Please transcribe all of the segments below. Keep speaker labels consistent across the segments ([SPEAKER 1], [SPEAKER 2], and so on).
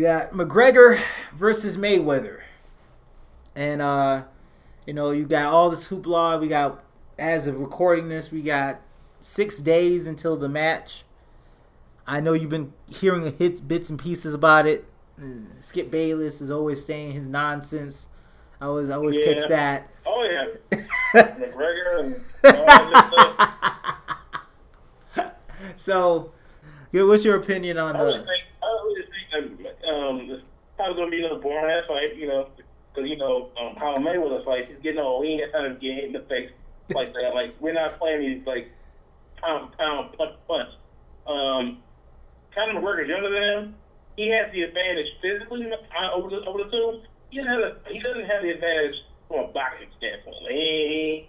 [SPEAKER 1] got McGregor versus Mayweather, and you got all this hoopla. We got, as of recording this, we got 6 days until the match. I know you've been hearing bits and pieces about it. Skip Bayless is always saying his nonsense. I always catch that.
[SPEAKER 2] Oh yeah, McGregor and all that stuff.
[SPEAKER 1] So, what's your opinion on
[SPEAKER 2] I really think it's probably gonna be another boring ass fight. Because how Mayweather fights, he's getting old. He ain't got time to get hit in the face like that. Like, we're not playing these like pound punch. Conor McGregor's younger than him. He has the advantage physically over the two. He doesn't have the advantage from a boxing standpoint. I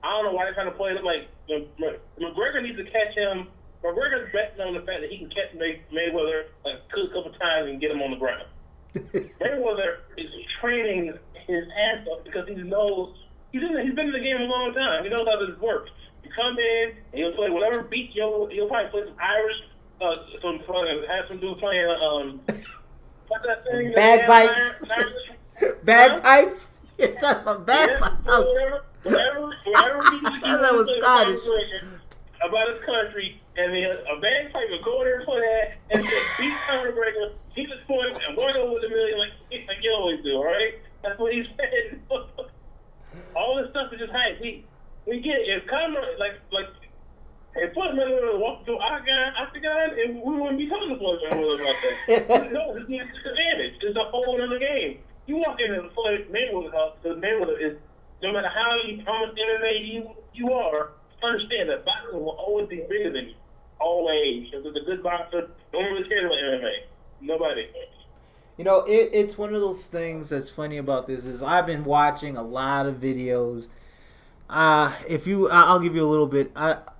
[SPEAKER 2] don't know why they're trying to play it like McGregor needs to catch him. McGregor's betting on the fact that he can catch Mayweather a couple times and get him on the ground. Mayweather is training his ass off because he knows he's been in the game a long time. He knows how this works. You come in and he'll play whatever beat he'll probably play some Irish, have some dude playing what's that thing?
[SPEAKER 1] Bagpipes. Bagpipes. You're talking about bagpipes.
[SPEAKER 2] Whatever he
[SPEAKER 1] that was Scottish.
[SPEAKER 2] About his country, and then a bagpipe would go there for that and just beat Conor McGregor. He just points and walk over the million like you always do, all right? That's what he said. All this stuff is just hype. We get it. If Conor if Floyd Mayweather walked through Octagon, and we wouldn't be talking to Floyd Mayweather about that. No, it's an advantage. It's a whole other game. You walk into the Floyd Mayweather house, because Mayweather is, no matter how much MMA you are, understand that boxing will always be bigger than you. Always. If it's a good boxer, no one really cares about MMA. Nobody.
[SPEAKER 1] It's one of those things that's funny about this is I've been watching a lot of videos. I'll give you a little bit.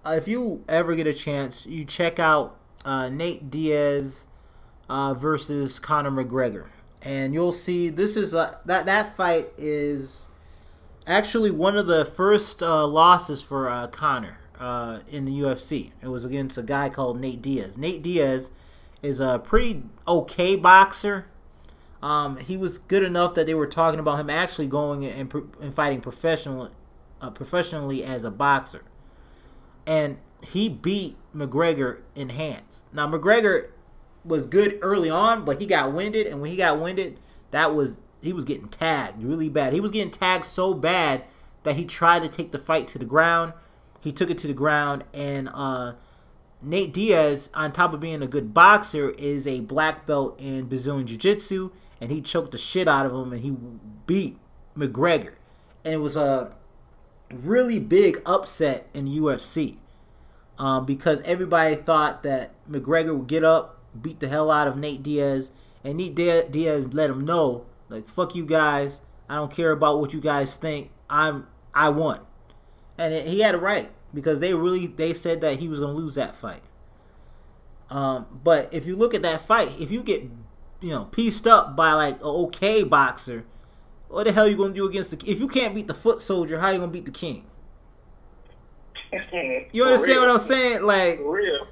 [SPEAKER 1] If you ever get a chance, you check out Nate Diaz versus Conor McGregor, and you'll see this is that fight is actually one of the first losses for Conor in the UFC. It was against a guy called Nate Diaz. Nate Diaz is a pretty okay boxer. He was good enough that they were talking about him actually going and fighting professionally as a boxer. And he beat McGregor in hands. Now, McGregor was good early on, but he got winded. And when he got winded, he was getting tagged really bad. He was getting tagged so bad that he tried to take the fight to the ground. He took it to the ground, and Nate Diaz, on top of being a good boxer, is a black belt in Brazilian Jiu-Jitsu, and he choked the shit out of him, and he beat McGregor. And it was a really big upset in UFC because everybody thought that McGregor would get up, beat the hell out of Nate Diaz, and Nate Diaz let him know, like, fuck you guys, I don't care about what you guys think, I won. And he had it right, because they said that he was going to lose that fight. But if you look at that fight, if you get pieced up by like an okay boxer, what the hell are you going to do against if you can't beat the foot soldier, how are you going to beat the king? You understand what I'm saying? Like,
[SPEAKER 2] For real.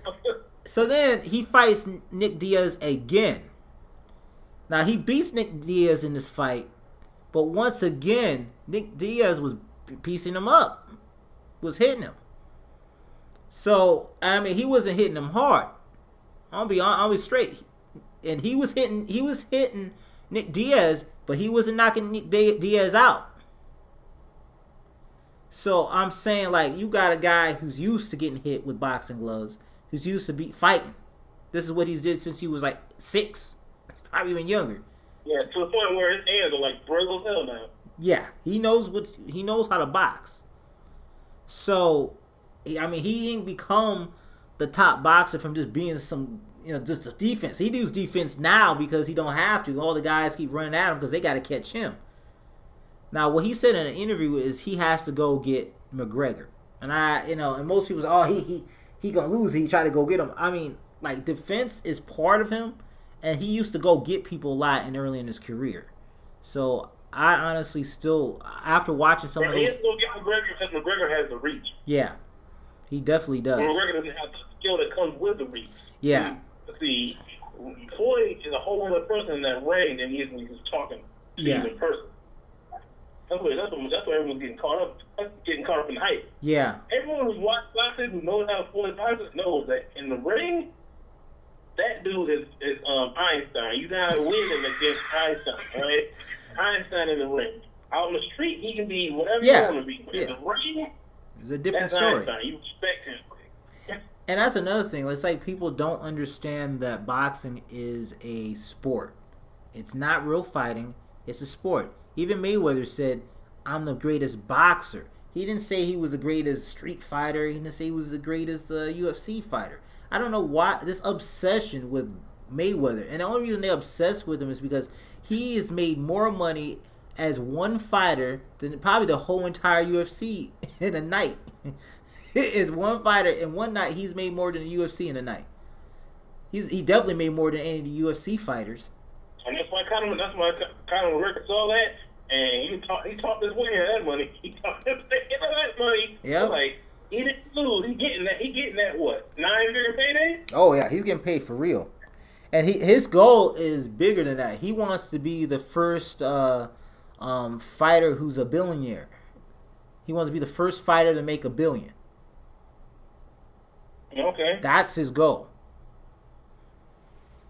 [SPEAKER 1] So then he fights Nick Diaz again. Now he beats Nick Diaz in this fight, but once again, Nick Diaz was piecing him up, was hitting him. So he wasn't hitting him hard. I'll be straight. And he was hitting Nick Diaz, but he wasn't knocking Nick Diaz out. So I'm saying, like, you got a guy who's used to getting hit with boxing gloves, who's used to fighting. This is what he's did since he was like 6, probably even younger.
[SPEAKER 2] Yeah, to the point where his hands are like brittle as hell now.
[SPEAKER 1] Yeah, he knows how to box. So, he ain't become the top boxer from just being just the defense. He does defense now because he don't have to. All the guys keep running at him because they got to catch him. Now, what he said in an interview is he has to go get McGregor. And and most people say, he gonna lose. He try to go get him. Like, defense is part of him, and he used to go get people a lot early in his career. So I honestly still, after watching some of those,
[SPEAKER 2] he has to go get McGregor because McGregor has the reach.
[SPEAKER 1] Yeah, he definitely does.
[SPEAKER 2] McGregor doesn't have the skill that comes with the reach.
[SPEAKER 1] Yeah.
[SPEAKER 2] See, Floyd is a whole other person in that ring than he is when he's talking to you in person. That's why everyone's getting caught up. Getting caught up in hype.
[SPEAKER 1] Yeah.
[SPEAKER 2] Everyone who's watched boxing, who knows how Floyd boxes, knows that in the ring, that dude is Einstein. You're not winning against Einstein, right? Einstein in the ring. Out on the street, he can be whatever you want to be. But in the ring,
[SPEAKER 1] it's a different
[SPEAKER 2] that's
[SPEAKER 1] story.
[SPEAKER 2] Einstein. You respect him.
[SPEAKER 1] And that's another thing. It's like people don't understand that boxing is a sport. It's not real fighting. It's a sport. Even Mayweather said, "I'm the greatest boxer." He didn't say he was the greatest street fighter. He didn't say he was the greatest UFC fighter. I don't know why this obsession with Mayweather. And the only reason they're obsessed with him is because he has made more money as one fighter than probably the whole entire UFC in a night. As one fighter in one night, he's made more than the UFC in a night. He definitely made more than any of the UFC fighters.
[SPEAKER 2] And that's why Conor McGregor saw that, and he talked his way out of that money. He talked his way out of that money.
[SPEAKER 1] Yeah.
[SPEAKER 2] Like, he didn't lose. He getting that what? 9-figure payday?
[SPEAKER 1] Oh yeah, he's getting paid for real. And his goal is bigger than that. He wants to be the first fighter who's a billionaire. He wants to be the first fighter to make $1 billion.
[SPEAKER 2] Okay.
[SPEAKER 1] That's his goal.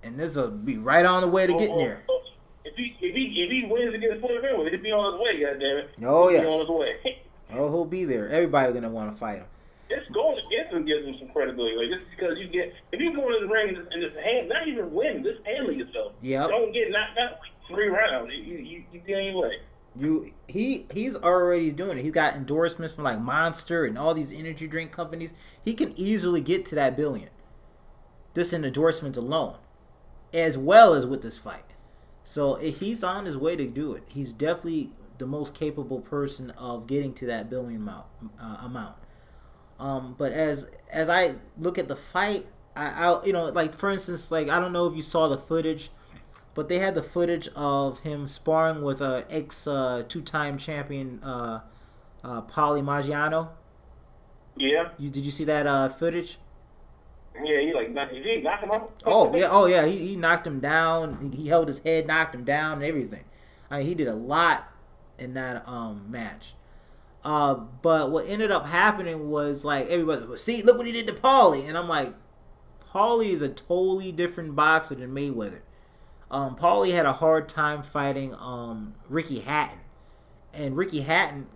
[SPEAKER 1] And this will be right on the way to getting there.
[SPEAKER 2] If he wins against Floyd Mayweather, he'll be on his way, goddammit.
[SPEAKER 1] Oh, yes.
[SPEAKER 2] He'll be on his way.
[SPEAKER 1] Oh, he'll be there. Everybody's going to want to fight him.
[SPEAKER 2] Just going against him gives him some credibility. Like, just because if you go in the ring and just not even win, just handle yourself.
[SPEAKER 1] Yep.
[SPEAKER 2] Don't get knocked out like 3 rounds. You get on your way.
[SPEAKER 1] He's already doing it. He's got endorsements from like Monster and all these energy drink companies. He can easily get to that $1 billion. Just in endorsements alone. As well as with this fight. So he's on his way to do it. He's definitely the most capable person of getting to that $1 billion amount. But as I look at the fight, I like for instance, like I don't know if you saw the footage, but they had the footage of him sparring with ex 2-time champion Paulie Maggiano.
[SPEAKER 2] Yeah.
[SPEAKER 1] Did you see that footage?
[SPEAKER 2] Yeah, he knocked him out.
[SPEAKER 1] Oh yeah, he knocked him down. He held his head, knocked him down, and everything. I mean, he did a lot in that match. But what ended up happening was like everybody, see, look what he did to Paulie, and I'm like, Paulie is a totally different boxer than Mayweather. Paulie had a hard time fighting Ricky Hatton, and Ricky Hatton,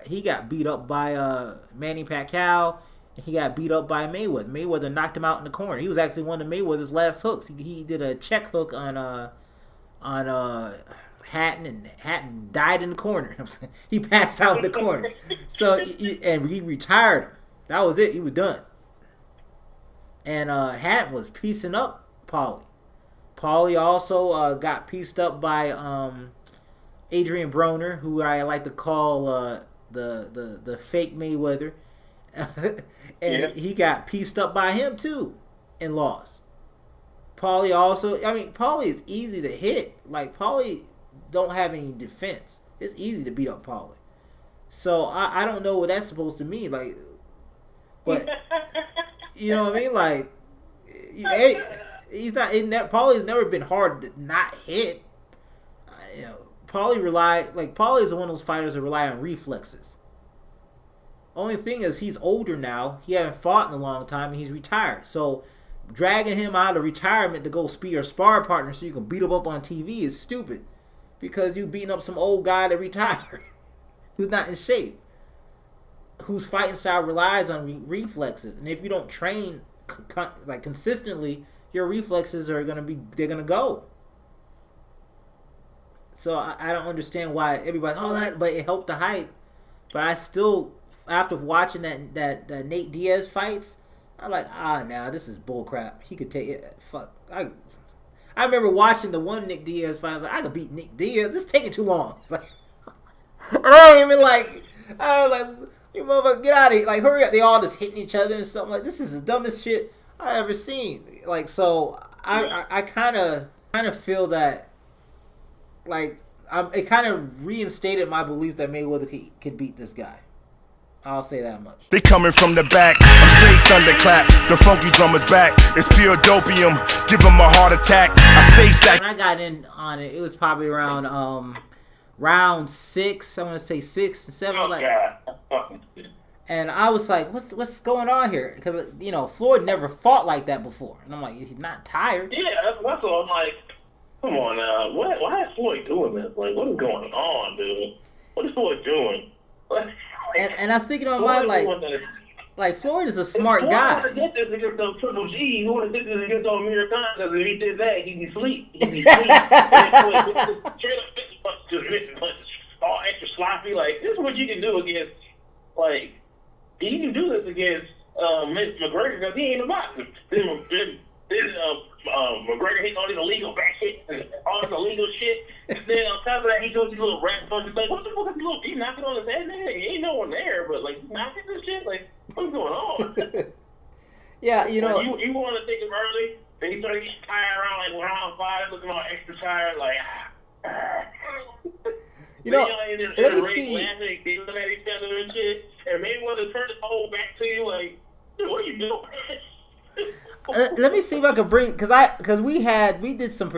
[SPEAKER 1] he got beat up by Manny Pacquiao. He got beat up by Mayweather. Mayweather knocked him out in the corner. He was actually one of Mayweather's last hooks. He did a check hook on Hatton, and Hatton died in the corner. He passed out in the corner. So and he retired him. That was it. He was done. And Hatton was piecing up Paulie. Paulie also got pieced up by Adrian Broner, who I like to call the fake Mayweather. And he got pieced up by him too and lost. Paulie also, Paulie is easy to hit. Like, Paulie don't have any defense. It's easy to beat up Paulie. So I don't know what that's supposed to mean. Like, but you know what I mean? Like, he's not. Paulie's never been hard to not hit. Paulie is one of those fighters that rely on reflexes. Only thing is, he's older now. He hasn't fought in a long time, and he's retired. So, dragging him out of retirement to go be your spar partner so you can beat him up on TV is stupid. Because you're beating up some old guy that retired, who's not in shape, whose fighting style relies on reflexes. And if you don't train consistently, your reflexes are they're gonna go. So I don't understand why everybody, but it helped the hype. But I still, after watching that Nate Diaz fights, I'm like, this is bullcrap. He could take it. Fuck. I remember watching the one Nick Diaz fight. I was like, I could beat Nick Diaz. This is taking too long. I ain't even I was like, you motherfucker, get out of here. Like, hurry up. They all just hitting each other and something. Like, this is the dumbest shit I ever seen. Like, so I kind of feel that, like, it kind of reinstated my belief that Mayweather could beat this guy. I'll say that much.
[SPEAKER 3] They coming from the back. I'm straight thunderclap. The funky drummer's back. It's pure dopium. Give him a heart attack. I stay stacked.
[SPEAKER 1] When I got in on it, it was probably around round 6. I want to say 6 and 7.
[SPEAKER 2] Oh,
[SPEAKER 1] like,
[SPEAKER 2] God.
[SPEAKER 1] and I was like, what's going on here? Because Floyd never fought like that before, and I'm like, he's not tired.
[SPEAKER 2] Yeah, that's all. I'm like, come on now. Why is Floyd doing this? Like, what is going on, dude? What is Floyd doing?
[SPEAKER 1] And I'm thinking on my like Floyd is a smart guy.
[SPEAKER 2] Floyd want to get this against those Triple G. He want to get this against those Americans because if he did that, he'd be asleep. He'd be asleep. All extra sloppy. Like, this is what you can do against, like, you can do this against McGregor because he ain't a boxer. McGregor hitting all these illegal back hits and all this illegal shit. And then on top of that, he does these little rat punches. Like, what the fuck is this little? He knocking on his head, nigga? He ain't no one there, but like, knocking this shit? Like, what's going on?
[SPEAKER 1] Yeah,
[SPEAKER 2] you want to take him early, then he started getting tired around like round 5, looking all extra tired, like.
[SPEAKER 1] Let me see.
[SPEAKER 2] Laughing, giggling at each other and shit, and Mayweather turned his whole back to you, like, dude, what are you doing?
[SPEAKER 1] Let me see if I can bring because we did some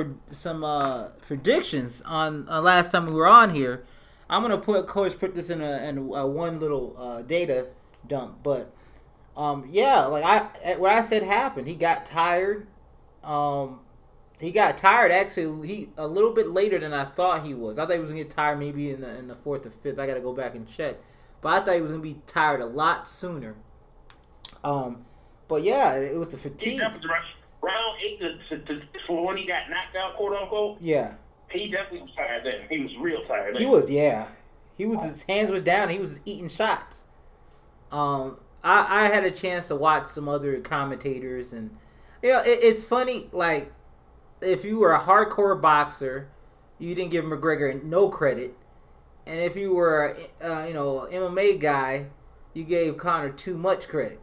[SPEAKER 1] predictions on last time we were on here. I'm gonna put this in a one little data dump, but what I said happened. He got tired. He got tired actually. A little bit later than I thought he was. I thought he was gonna get tired maybe in the 4th or 5th. I gotta go back and check, but I thought he was gonna be tired a lot sooner. But yeah, it was the fatigue.
[SPEAKER 2] Round 8 to when he got knocked out, quote unquote.
[SPEAKER 1] Yeah.
[SPEAKER 2] He definitely was tired then. He was real tired then.
[SPEAKER 1] He was, yeah. His hands were down. He was just eating shots. I had a chance to watch some other commentators, and it's funny. Like, if you were a hardcore boxer, you didn't give McGregor no credit, and if you were MMA guy, you gave Conor too much credit.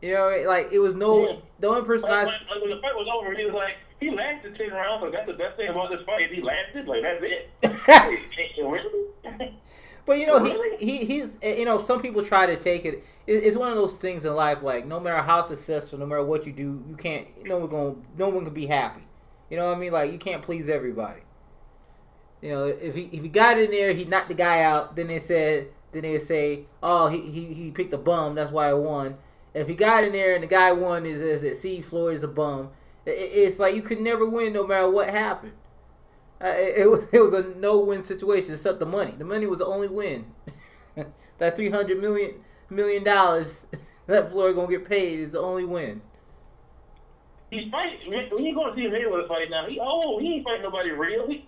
[SPEAKER 1] Like, it was the only person
[SPEAKER 2] when the fight was over, he was like, he lasted 10 rounds. Like, that's the best thing about this fight. If he lasted, like, that's it.
[SPEAKER 1] But he's some people try to take it. It's one of those things in life. Like, no matter how successful, no matter what you do, you can't. No one can be happy. You know what I mean? Like, you can't please everybody. If he got in there, he knocked the guy out. Then they would say, oh, he picked a bum. That's why I won. If he got in there and the guy won, see, Floyd is a bum. It's like you could never win no matter what happened. It was a no-win situation except the money. The money was the only win. That $300 million that Floyd gonna get paid is the only win.
[SPEAKER 2] He's fighting. When you go to see Mayweather fight now, he ain't fighting nobody real. He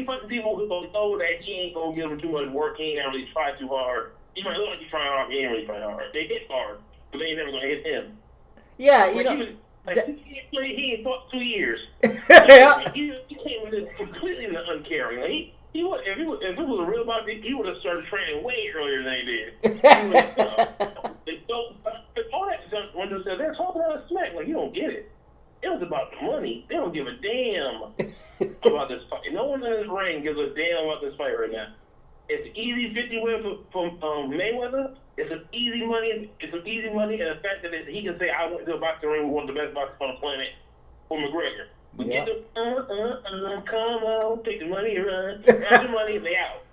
[SPEAKER 2] fighting people who know that he ain't gonna give him too much work. He ain't gonna really try too hard. He might look like he's trying hard, but he ain't really trying hard. They hit hard, but they ain't never gonna hit him.
[SPEAKER 1] Yeah,
[SPEAKER 2] he ain't fought 2 years.
[SPEAKER 1] Yeah.
[SPEAKER 2] He came with this completely uncaring. Like, if it was a real boxer, he would have started training way earlier than he did. All that stuff, when they're talking about smack, like, you don't get it. It was about the money. They don't give a damn about this fight. No one in this ring gives a damn about this fight right now. It's an easy 50 win from Mayweather. It's an easy money. And the fact that he can say, "I went to a boxing ring with one of the best boxers on the planet," for McGregor. We get the come on, take the money, run, grab the money, they out.